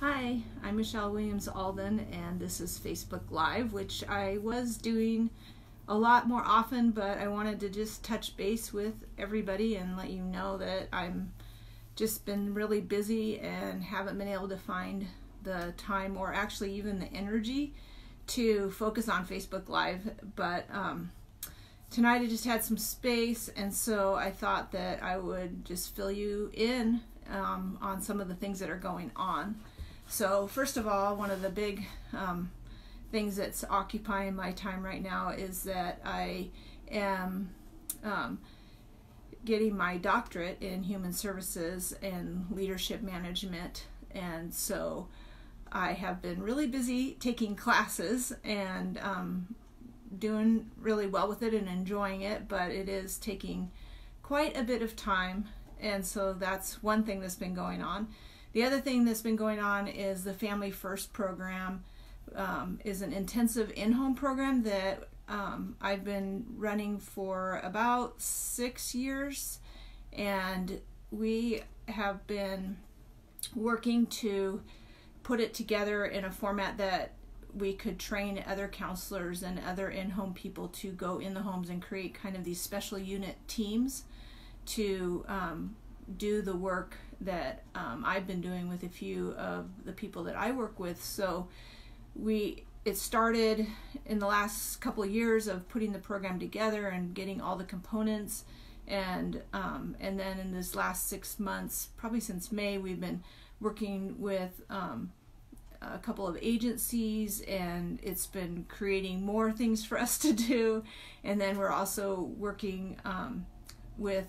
Hi, I'm Michelle Williams-Alden, and this is Facebook Live, which I was doing a lot more often, but I wanted to just touch base with everybody and let you know that I'm just been really busy and haven't been able to find the time or actually even the energy to focus on Facebook Live. But tonight I just had some space, and so I thought that I would just fill you in on some of the things that are going on. So first of all, one of the big things that's occupying my time right now is that I am getting my doctorate in human services and leadership management, and so I have been really busy taking classes and doing really well with it and enjoying it, but it is taking quite a bit of time, and so that's one thing that's been going on. The other thing that's been going on is the Family First program is an intensive in-home program that I've been running for about 6 years, and we have been working to put it together in a format that we could train other counselors and other in-home people to go in the homes and create kind of these special unit teams to do the work that I've been doing with a few of the people that I work with. So it started in the last couple of years of putting the program together and getting all the components, and then in this last 6 months, probably since May, we've been working with a couple of agencies, and it's been creating more things for us to do. And then we're also working with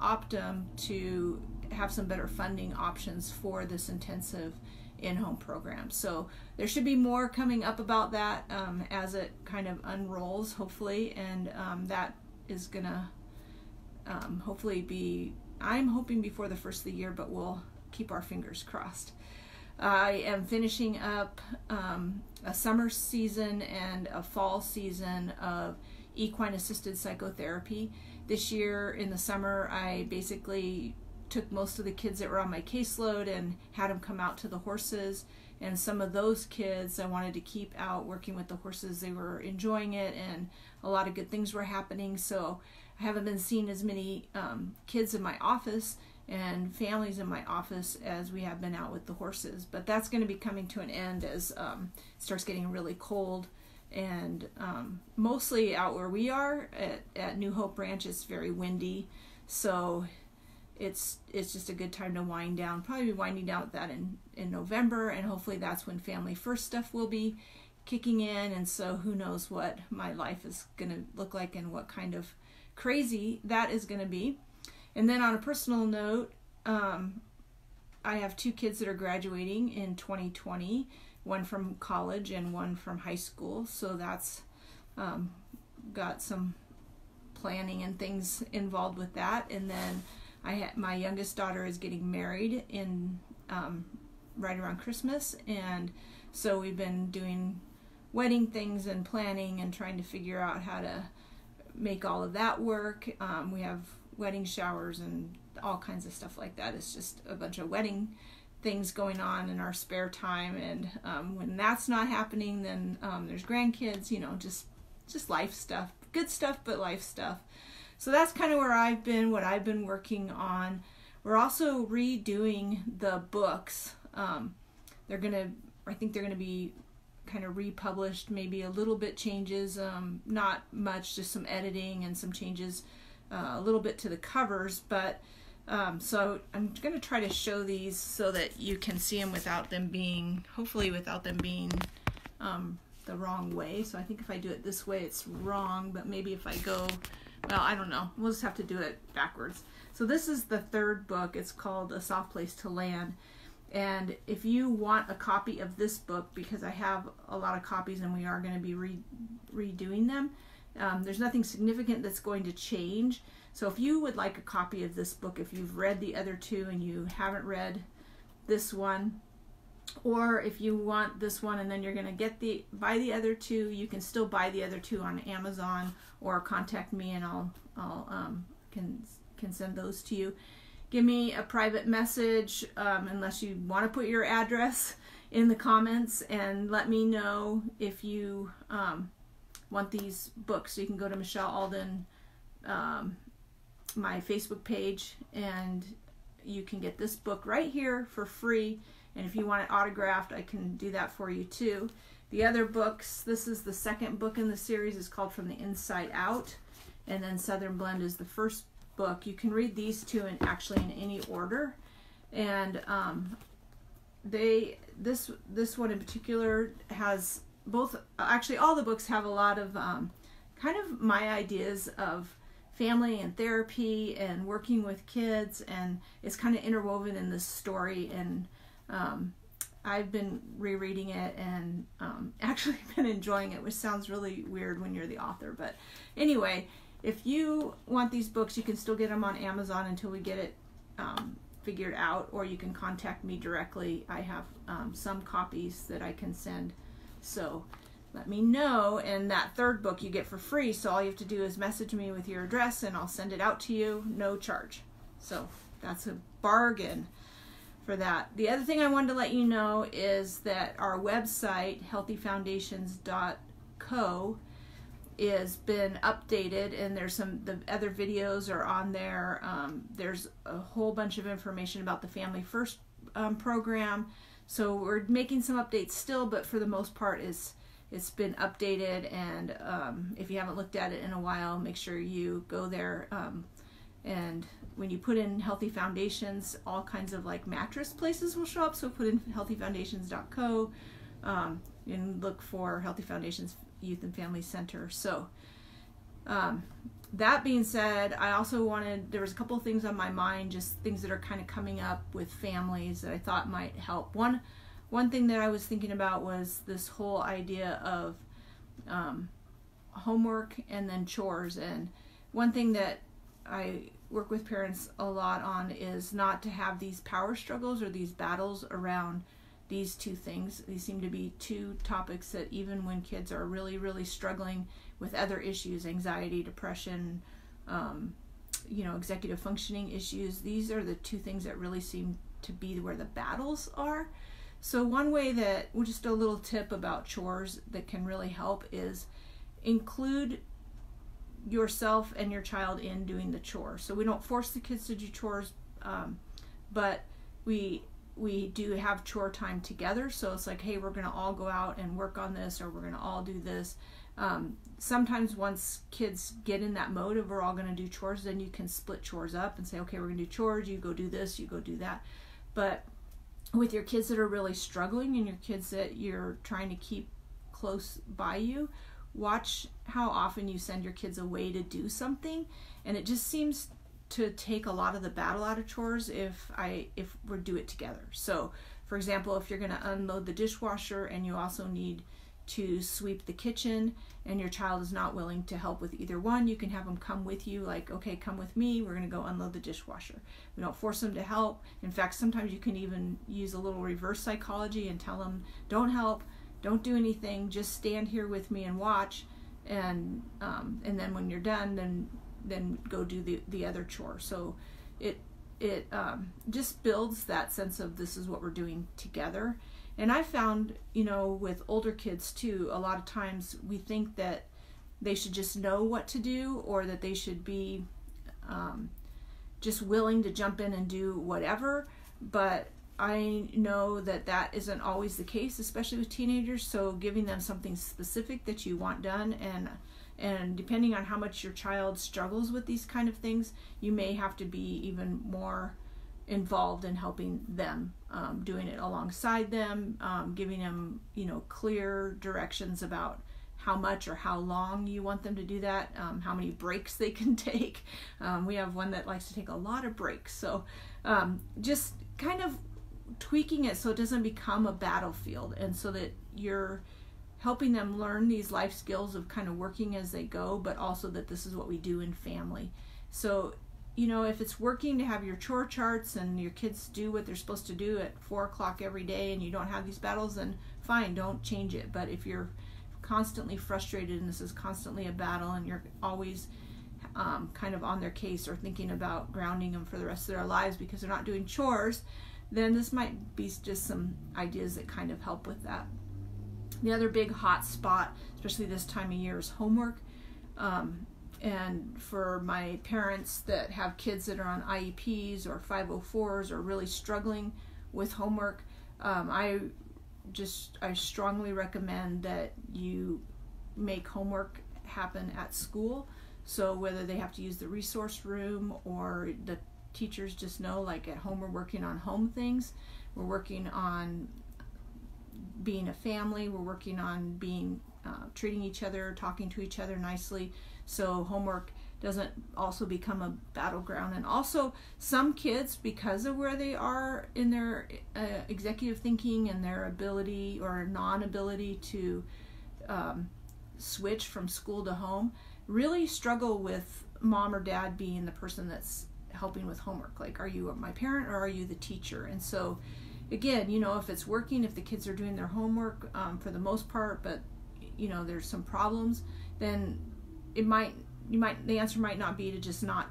Optum to have some better funding options for this intensive in-home program. So there should be more coming up about that as it kind of unrolls, hopefully, and that is gonna hopefully be, I'm hoping before the first of the year, but we'll keep our fingers crossed. I am finishing up a summer season and a fall season of equine assisted psychotherapy. This year in the summer, I basically took most of the kids that were on my caseload and had them come out to the horses, and some of those kids I wanted to keep out working with the horses. They were enjoying it and a lot of good things were happening, so I haven't been seeing as many kids in my office and families in my office as we have been out with the horses. But that's going to be coming to an end as it starts getting really cold, and mostly out where we are at New Hope Ranch, it's very windy, so it's just a good time to wind down. Probably be winding down with that in November, and hopefully that's when Family First stuff will be kicking in, and so who knows what my life is going to look like and what kind of crazy that is going to be. And then on a personal note, I have 2 kids that are graduating in 2020, one from college and one from high school, so that's got some planning and things involved with that. And then my youngest daughter is getting married in right around Christmas, and so we've been doing wedding things and planning and trying to figure out how to make all of that work. We have wedding showers and all kinds of stuff like that. It's just a bunch of wedding things going on in our spare time, and when that's not happening, then there's grandkids, just life stuff, good stuff, but life stuff. So that's kind of where I've been, what I've been working on. We're also redoing the books. I think they're gonna be kind of republished, maybe a little bit changes, not much, just some editing and some changes, a little bit to the covers, but so I'm going to try to show these so that you can see them without them being, hopefully without them being the wrong way. So I think if I do it this way, it's wrong, but maybe if I go, well, I don't know. We'll just have to do it backwards. So this is the 3rd book. It's called A Soft Place to Land. And if you want a copy of this book, because I have a lot of copies and we are going to be redoing them, there's nothing significant that's going to change. So if you would like a copy of this book, if you've read the other 2 and you haven't read this one, or if you want this one and then you're going to buy the other 2, you can still buy the other 2 on Amazon or contact me, and I'll can send those to you. give me a private message, unless you want to put your address in the comments, and let me know if you want these books. So you can go to Williams-Alden, my Facebook page, and you can get this book right here for free. And if you want it autographed, I can do that for you too. The other books, this is the second book in the series, is called From the Inside Out, and then Southern Blend is the first book. You can read these two actually in any order, and this one in particular has both, actually all the books have a lot of kind of my ideas of family and therapy and working with kids, and it's kind of interwoven in this story. And I've been rereading it and actually been enjoying it, which sounds really weird when you're the author. But anyway, if you want these books, you can still get them on Amazon until we get it figured out, or you can contact me directly. I have some copies that I can send, so let me know. And that third book you get for free, so all you have to do is message me with your address and I'll send it out to you, no charge. So that's a bargain for that. The other thing I wanted to let you know is that our website, healthyfoundations.co, is been updated, and there's the other videos are on there. There's a whole bunch of information about the Family First program. So we're making some updates still, but for the most part it's been updated. And if you haven't looked at it in a while, make sure you go there. And when you put in Healthy Foundations, all kinds of like mattress places will show up. So put in healthyfoundations.co and look for Healthy Foundations Youth and Family Center. So that being said, I also there was a couple of things on my mind, just things that are kind of coming up with families that I thought might help. One thing that I was thinking about was this whole idea of homework and then chores. And one thing that I work with parents a lot on is not to have these power struggles or these battles around these two things. These seem to be two topics that even when kids are really, really struggling with other issues, anxiety, depression, executive functioning issues, these are the two things that really seem to be where the battles are. So one way that, just a little tip about chores that can really help, is include yourself and your child in doing the chore. So we don't force the kids to do chores, but we do have chore time together. So it's like, hey, we're going to all go out and work on this, or we're going to all do this. Sometimes once kids get in that mode of we're all going to do chores, then you can split chores up and say, okay, we're going to do chores, you go do this, you go do that. But with your kids that are really struggling and your kids that you're trying to keep close by you, watch how often you send your kids away to do something. And it just seems to take a lot of the battle out of chores if we do it together. So for example, if you're going to unload the dishwasher and you also need to sweep the kitchen and your child is not willing to help with either one, you can have them come with you, like, okay, come with me, we're going to go unload the dishwasher. We don't force them to help. In fact, sometimes you can even use a little reverse psychology and tell them, don't help, don't do anything, just stand here with me and watch, and then when you're done, then go do the other chore. So it just builds that sense of this is what we're doing together. And I found, with older kids too, a lot of times we think that they should just know what to do, or that they should be just willing to jump in and do whatever. But I know that isn't always the case, especially with teenagers. So giving them something specific that you want done, and depending on how much your child struggles with these kind of things, you may have to be even more involved in helping them, doing it alongside them, giving them, clear directions about how much or how long you want them to do that, how many breaks they can take. We have one that likes to take a lot of breaks. So just kind of tweaking it so it doesn't become a battlefield, and so that you're helping them learn these life skills of kind of working as they go, but also that this is what we do in family. So if it's working to have your chore charts and your kids do what they're supposed to do at 4 o'clock every day, and you don't have these battles, then fine, don't change it. But if you're constantly frustrated and this is constantly a battle, and you're always kind of on their case or thinking about grounding them for the rest of their lives because they're not doing chores, then this might be just some ideas that kind of help with that. The other big hot spot, especially this time of year, is homework. And for my parents that have kids that are on IEPs or 504s or really struggling with homework, I strongly recommend that you make homework happen at school. So whether they have to use the resource room or the teachers just know, like at home we're working on home things, we're working on being a family, we're working on being treating each other, talking to each other nicely, so homework doesn't also become a battleground. And also some kids, because of where they are in their executive thinking and their ability or non-ability to switch from school to home, really struggle with mom or dad being the person that's helping with homework. Like, are you my parent or are you the teacher? And so again, if it's working, if the kids are doing their homework for the most part, but there's some problems, then the answer might not be to just not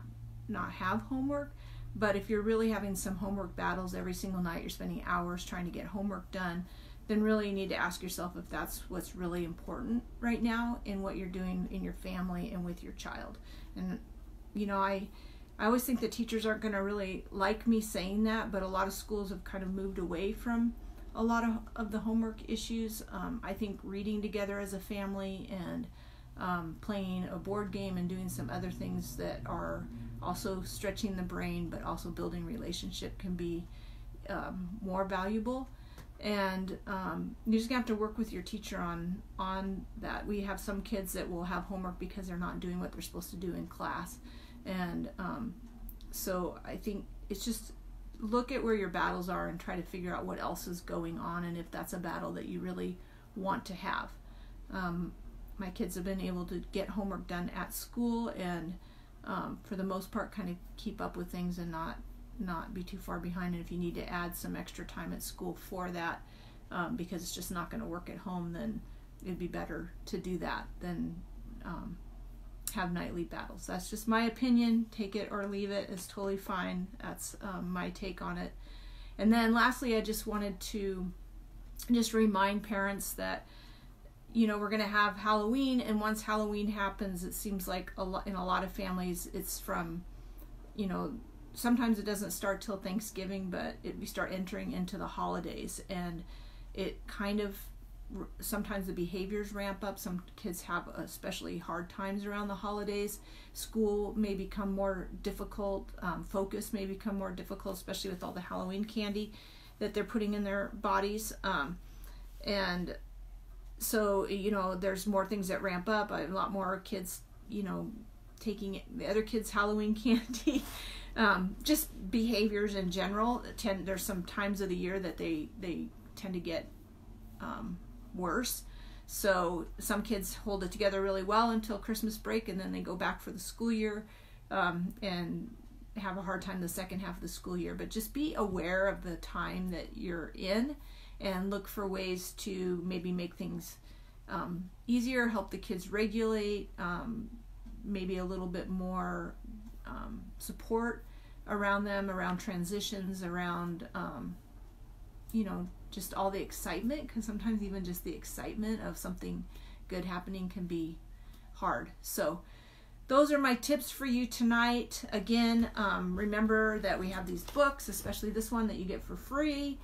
have homework. But if you're really having some homework battles every single night, you're spending hours trying to get homework done, then really you need to ask yourself if that's what's really important right now in what you're doing in your family and with your child. And I always think that teachers aren't going to really like me saying that, but a lot of schools have kind of moved away from a lot of the homework issues. I think reading together as a family and playing a board game and doing some other things that are also stretching the brain but also building relationship can be more valuable. And you're just gonna have to work with your teacher on that. We have some kids that will have homework because they're not doing what they're supposed to do in class, and so I think it's just look at where your battles are and try to figure out what else is going on and if that's a battle that you really want to have. My kids have been able to get homework done at school and for the most part kind of keep up with things and not be too far behind. And if you need to add some extra time at school for that because it's just not going to work at home, then it'd be better to do that than have nightly battles. That's just my opinion. Take it or leave it. It's totally fine. That's my take on it. And then lastly, I just wanted to just remind parents that we're going to have Halloween, and once Halloween happens, it seems like in a lot of families it's from sometimes it doesn't start till Thanksgiving, but we start entering into the holidays, and it kind of sometimes the behaviors ramp up. Some kids have especially hard times around the holidays. School may become more difficult. Focus may become more difficult, especially with all the Halloween candy that they're putting in their bodies. And so, there's more things that ramp up. A lot more kids, taking the other kids' Halloween candy. Just behaviors in general. There's some times of the year that they tend to get worse. So some kids hold it together really well until Christmas break, and then they go back for the school year and have a hard time the second half of the school year. But just be aware of the time that you're in and look for ways to maybe make things easier, help the kids regulate, maybe a little bit more support around them, around transitions, around just all the excitement, because sometimes even just the excitement of something good happening can be hard. So those are my tips for you tonight. Again, remember that we have these books, especially this one that you get for free.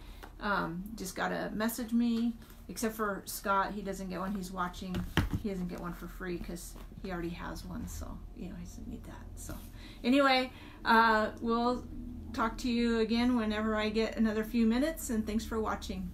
Just gotta message me, except for Scott. He doesn't get one. He's watching. He doesn't get one for free because he already has one, so he doesn't need that. So anyway, we'll talk to you again whenever I get another few minutes, and thanks for watching.